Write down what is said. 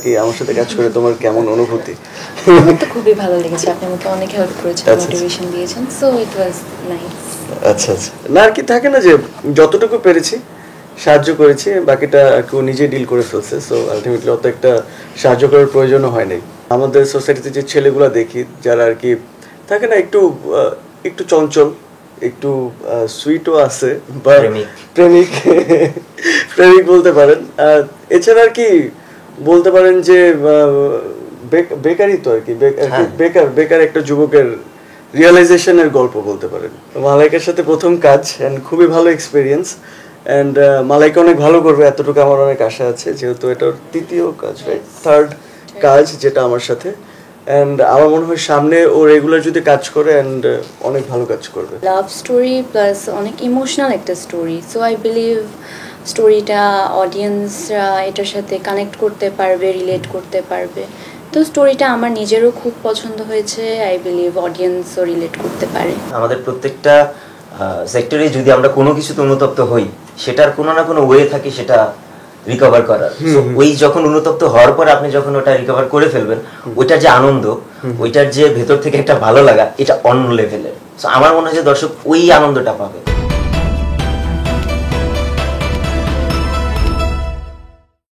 কি আমার সাথে কাজ করে তোমার কেমন অনুভূতি? আমার তো খুবই ভালো লেগেছে, আপনি আমাকে অনেক হেল্প করেছেন, মোটিভেশন দিয়েছেন, সো ইট ওয়াজ নাইস। আচ্ছা আচ্ছা, না আর কি থাকে না যে যতটুকু পেরেছি সাহায্য করেছি, বাকিটা কেউ নিজে ডিল করে ফেলছে। সো আলটিমেটলি অত একটা সাহায্য করার প্রয়োজনও হয় নাই। আমাদের সোসাইটিতে যে ছেলেগুলো দেখি যারা আর কি থাকে না একটু একটু চঞ্চল, একটু সুইটও আছে, বা প্রেমিক প্রেমিক বলতে পারেন। এছাড়া আর কি বলতে পারেন যে বেকারই তো আর কি, বেকার একটা যুবকের রিয়েলাইজেশনের গল্প বলতে পারেন। মালাইকার সাথে প্রথম কাজ অ্যান্ড খুবই ভালো এক্সপিরিয়েন্স, অ্যান্ড মালাইকা অনেক ভালো করবে এতটুকু আমার অনেক আশা আছে, যেহেতু এটার তৃতীয় কাজ, রাইট, থার্ড কাজ যেটা আমার সাথে। অ্যান্ড আমার মনে হয় সামনে ও রেগুলার যদি কাজ করে অ্যান্ড অনেক ভালো কাজ করবে। লাভ স্টোরি প্লাস অনেক ইমোশনাল একটা স্টোরি, সো আই বিলিভ স্টোরিটা অডিয়েন্সরা এটার সাথে কানেক্ট করতে পারবে, রিলেট করতে পারবে। তো স্টোরিটা আমার নিজেরও খুব পছন্দ হয়েছে, আই বিলিভ অডিয়েন্সও রিলেট করতে পারে। আমাদের প্রত্যেকটা সেক্টরে যদি আমরা কোনো কিছুতে অনুতপ্ত হই, সেটার কোনো না কোনো ওয়ে থাকে সেটা রিকভার করার। ওই যখন অনুতপ্ত হওয়ার পর আপনি যখন ওটা রিকভার করে ফেলবেন, ওইটার যে আনন্দ, ওইটার যে ভেতর থেকে একটা ভালো লাগা, এটা অন্য লেভেলের। আমার মনে হয় যে দর্শক ওই আনন্দটা পাবে।